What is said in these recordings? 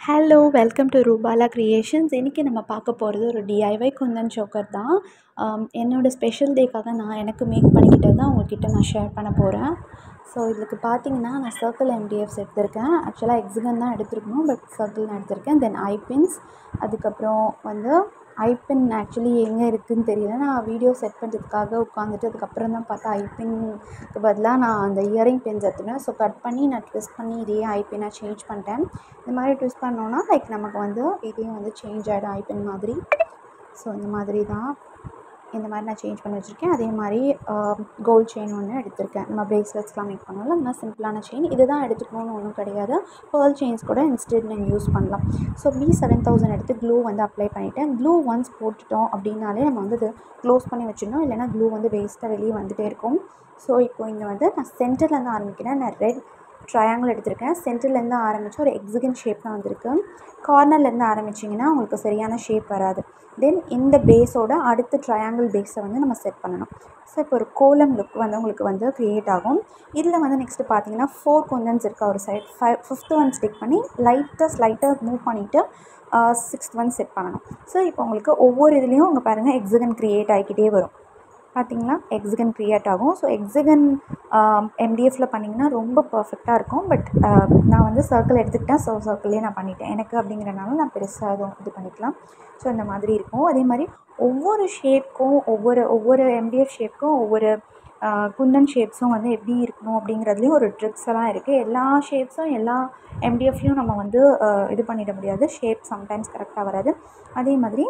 Hello welcome to Rupala creations. இன்றைக்கி நம்ம பார்க்க போகிறது ஒரு டிஐஒய் குந்தன் சோக்கர் தான். என்னோடய ஸ்பெஷல் டேக்காக நான் எனக்கு மேக் பண்ணிக்கிட்டது தான் உங்கள்கிட்ட நான் ஷேர் பண்ண போகிறேன். ஸோ இதுக்கு பார்த்தீங்கன்னா நான் சர்க்கிள் எம்டிஎஃப்ஸ் எடுத்திருக்கேன். ஆக்சுவலாக எக்ஸிகன் தான் எடுத்துருக்கணும், பட் சர்க்கிள் நான் எடுத்திருக்கேன். தென் ஐபின்ஸ், அதுக்கப்புறம் வந்து ஐபின் ஆக்சுவலி எங்கே இருக்குதுன்னு தெரியல. நான் வீடியோ செட் பண்ணுறதுக்காக உட்காந்துட்டு அதுக்கப்புறம் தான் பார்த்தா ஐபின்க்கு பதிலாக நான் அந்த இயரிங் பின்ஸ் எடுத்துனேன். ஸோ கட் பண்ணி நான் ட்விஸ்ட் பண்ணி இதையே ஐபினாக சேஞ்ச் பண்ணிட்டேன். இந்த மாதிரி ட்விஸ்ட் பண்ணோன்னா நமக்கு வந்து இதையும் வந்து சேஞ்ச் ஆகிடும் ஐபின் மாதிரி. ஸோ இந்த மாதிரி தான் இந்த மாதிரி நான் சேஞ்ச் பண்ணி வச்சுருக்கேன். அதே மாதிரி கோல்டு செயின் ஒன்று எடுத்திருக்கேன். நம்ம ப்ரேஸ்லெட்ஸ்லாம் மேக் பண்ணோம்ல, இந்த மாதிரி சிம்பிளான செயின். இது தான் எடுத்துக்கணும்னு ஒன்றும் கிடையாது. பேர்ல் செயின்ஸ் கூட இன்ஸ்டெட் நீங்கள் யூஸ் பண்ணலாம். ஸோ B7000 எடுத்து க்ளூ வந்து அப்ளை பண்ணிவிட்டேன். க்ளூ ஒன்ஸ் போட்டுட்டோம் அப்படின்னாலே நம்ம வந்து இது க்ளோஸ் பண்ணி வச்சிடணும், இல்லைனா க்ளூ வந்து வேஸ்ட்டாக வெளியே வந்துகிட்டே இருக்கும். ஸோ இப்போ இங்கே வந்து நான் சென்டர்லேருந்து ஆரம்பிக்கிறேன். நான் ரெட் ட்ரையாங்கிள் எடுத்திருக்கேன். சென்டர்லேருந்து ஆரம்பித்து ஒரு எக்ஸிகன் ஷேப் தான் வந்திருக்கு. கார்னர்லேருந்து ஆரம்பிச்சிங்கன்னா உங்களுக்கு சரியான ஷேப் வராது. தென் இந்த பேஸோட அடுத்த ட்ரையாங்கிள் பேஸை வந்து நம்ம செட் பண்ணணும். ஸோ இப்போ ஒரு கோலம் லுக் வந்து உங்களுக்கு வந்து க்ரியேட் ஆகும். இதில் வந்து நெக்ஸ்ட்டு பார்த்தீங்கன்னா 4 குந்தன்ஸ் இருக்கா ஒரு சைட், 5th ஒன் ஸ்டிக் பண்ணி ஸ்லைட்டாக மூவ் பண்ணிவிட்டு 6th ஒன் செட் பண்ணணும். ஸோ இப்போ உங்களுக்கு ஒவ்வொரு இதுலேயும் உங்கள் பாருங்கள் எக்ஸிகன் க்ரியேட் ஆகிக்கிட்டே வரும். பார்த்திங்களா, எக்ஸிகன் க்ரியேட் ஆகும். ஸோ எக்ஸிகன் எம்டிஎஃப்பில் பண்ணிங்கன்னா ரொம்ப பர்ஃபெக்டாக இருக்கும். பட் நான் வந்து சர்க்கிள் எடுத்துக்கிட்டேன். ஸோ சர்க்கிள்லேயே நான் பண்ணிட்டேன். எனக்கு அப்படிங்கிறனால நான் பெருசாக எதுவும் இது பண்ணிக்கலாம். ஸோ இந்த மாதிரி இருக்கும். அதே மாதிரி ஒவ்வொரு ஷேப்க்கும் ஒவ்வொரு எம்டிஎஃப் ஷேப்க்கும் ஒவ்வொரு குந்தன் ஷேப்ஸும் வந்து எப்படி இருக்கணும் அப்படிங்கிறதுலேயும் ஒரு ட்ரிக்ஸ் எல்லாம் இருக்குது. எல்லா ஷேப்ஸும் எல்லா எம்டிஎஃப்லையும் நம்ம வந்து இது பண்ணிட முடியாது. ஷேப் சம்டைம்ஸ் கரெக்டாக வராது. அதே மாதிரி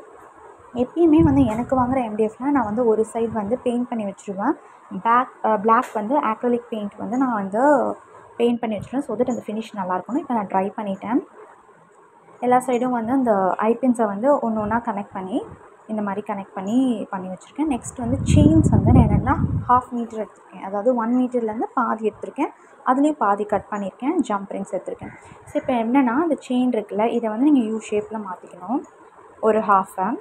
எப்பயுமே வந்து எனக்கு வாங்குகிற எம்டிஎஃப்லாம் நான் வந்து ஒரு சைடு வந்து பெயிண்ட் பண்ணி வச்சுருவேன். பிளாக் வந்து ஆக்ரிலிக் பெயிண்ட் வந்து நான் வந்து பெயிண்ட் பண்ணி வச்சுருவேன். ஸோ தட் அந்த ஃபினிஷ் நல்லாயிருக்கணும். இப்போ நான் ட்ரை பண்ணிட்டேன். எல்லா சைடும் வந்து அந்த ஐபின்ஸை வந்து ஒன்று ஒன்றா கனெக்ட் பண்ணி இந்த மாதிரி கனெக்ட் பண்ணி வச்சுருக்கேன். நெக்ஸ்ட் வந்து செயின்ஸ் வந்து நான் என்னென்னா 1/2 மீட்டர் எடுத்திருக்கேன். அதாவது 1 மீட்டர்லேருந்து பாதி எடுத்திருக்கேன். அதுலேயும் பாதி கட் பண்ணியிருக்கேன். ஜம்ப் ரிங்ஸ் எடுத்திருக்கேன். ஸோ இப்போ என்னென்னா இந்த செயின் இருக்குல்ல, இதை வந்து நீங்கள் யூ ஷேப்பில் மாற்றிக்கணும். ஒரு 1/2,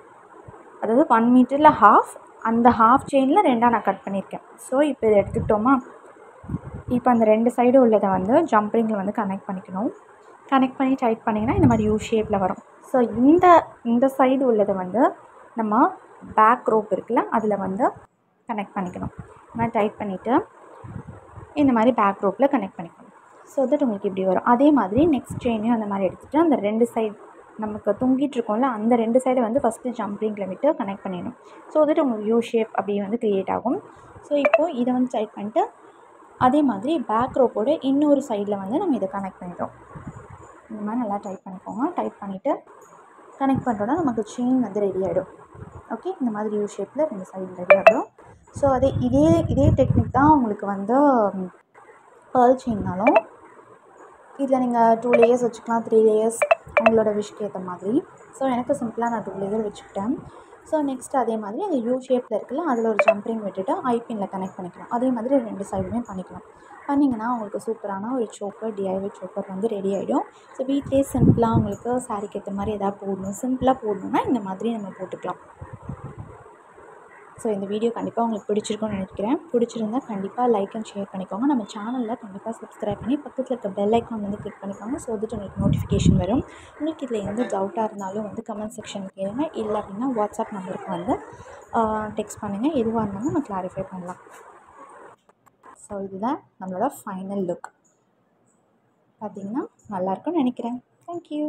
அதாவது 1 மீட்டரில் 1/2, அந்த 1/2 செயினில் 2ஆக நான் கட் பண்ணியிருக்கேன். ஸோ இப்போ இதை எடுத்துக்கிட்டோமா, இப்போ அந்த 2 சைடு உள்ளதை வந்து ஜம்ப்ரிங்கில் வந்து கனெக்ட் பண்ணிக்கணும். கனெக்ட் பண்ணி டைட் பண்ணிங்கன்னா இந்த மாதிரி யூ ஷேப்பில் வரும். ஸோ இந்த சைடு உள்ளதை வந்து நம்ம பேக் ரோப் இருக்குல்ல, அதில் வந்து கனெக்ட் பண்ணிக்கணும். இந்த மாதிரி டைட் பண்ணிவிட்டு இந்த மாதிரி பேக் ரோப்பில் கனெக்ட் பண்ணிக்கணும். ஸோ தட் உங்களுக்கு இப்படி வரும். அதே மாதிரி நெக்ஸ்ட் செயினையும் அந்த மாதிரி எடுத்துகிட்டு அந்த 2 சைடு நமக்கு தொங்கிட்டு இருக்கோம்ல, அந்த 2 சைடை வந்து ஃபஸ்ட்டு ஜம்ப்ரிங்கில் விட்டு கனெக்ட் பண்ணிடணும். ஸோ தட் உங்களுக்கு யூ ஷேப் அப்படி வந்து க்ரியேட் ஆகும். ஸோ இப்போது இதை வந்து டைட் பண்ணிட்டு அதே மாதிரி பேக் ரோப்போட இன்னொரு சைடில் வந்து நம்ம இதை கனெக்ட் பண்ணிடுறோம். இந்த மாதிரி நல்லா டைட் பண்ணிக்கோங்க. டைட் பண்ணிவிட்டு கனெக்ட் பண்ணுறோன்னா நமக்கு செயின் வந்து ரெடி ஆகிடும். ஓகே, இந்த மாதிரி யூ ஷேப்பில் 2 சைடு ரெடி ஆகிடும். ஸோ இதே டெக்னிக் தான் உங்களுக்கு வந்து பேர்ல் செயின்னாலும். இதில் நீங்கள் 2 லேயர்ஸ் வச்சுக்கலாம், 3 லேயர்ஸ் உங்களோட விஷக்கு ஏற்ற மாதிரி. ஸோ எனக்கு சிம்பிளாக நான் 2 லேயர் வச்சுக்கிட்டேன். ஸோ நெக்ஸ்ட் அதே மாதிரி அந்த யூ ஷேப்பில் இருக்குல்ல, அதில் ஒரு ஜம்ப்ரிங் விட்டுட்டு ஐபினில் கனெக்ட் பண்ணிக்கலாம். அதே மாதிரி 2 சைடுமே பண்ணிக்கலாம். பண்ணிங்கன்னா உங்களுக்கு சூப்பரான ஒரு சோக்கர், டிஐஒய் சோக்கர் வந்து ரெடி ஆகிடும். ஸோ வீட்டிலே சிம்பிளாக உங்களுக்கு சாரிக்கு ஏற்ற மாதிரி எதாவது போடணும், சிம்பிளாக போடணுன்னா இந்த மாதிரி நம்ம போட்டுக்கலாம். ஸோ இந்த வீடியோ கண்டிப்பாக உங்களுக்கு பிடிச்சிருக்கும்னு நினைக்கிறேன். பிடிச்சிருந்தா கண்டிப்பாக லைக் அண்ட் ஷேர் பண்ணிக்கோங்க. நம்ம சேனலில் கண்டிப்பாக சப்ஸ்கிரைப் பண்ணி பக்கத்தில் இருக்க பெல் ஐக்கான் வந்து கிளிக் பண்ணிக்கோங்க. ஸோ தட் உங்களுக்கு நோட்டிஃபிகேஷன் வரும். உங்களுக்கு இதில் எந்த டவுட்டாக இருந்தாலும் வந்து கமெண்ட் செக்ஷன் கேளுங்க. இல்லை அப்படின்னா வாட்ஸ்அப் நம்பருக்கு வந்து டெக்ஸ்ட் பண்ணுங்கள். எதுவாக இருந்தாலும் நம்ம கிளாரிஃபை பண்ணலாம். ஸோ இதுதான் நம்மளோட ஃபைனல் லுக். பார்த்திங்கன்னா நல்லாயிருக்கும்னு நினைக்கிறேன். தேங்க்யூ.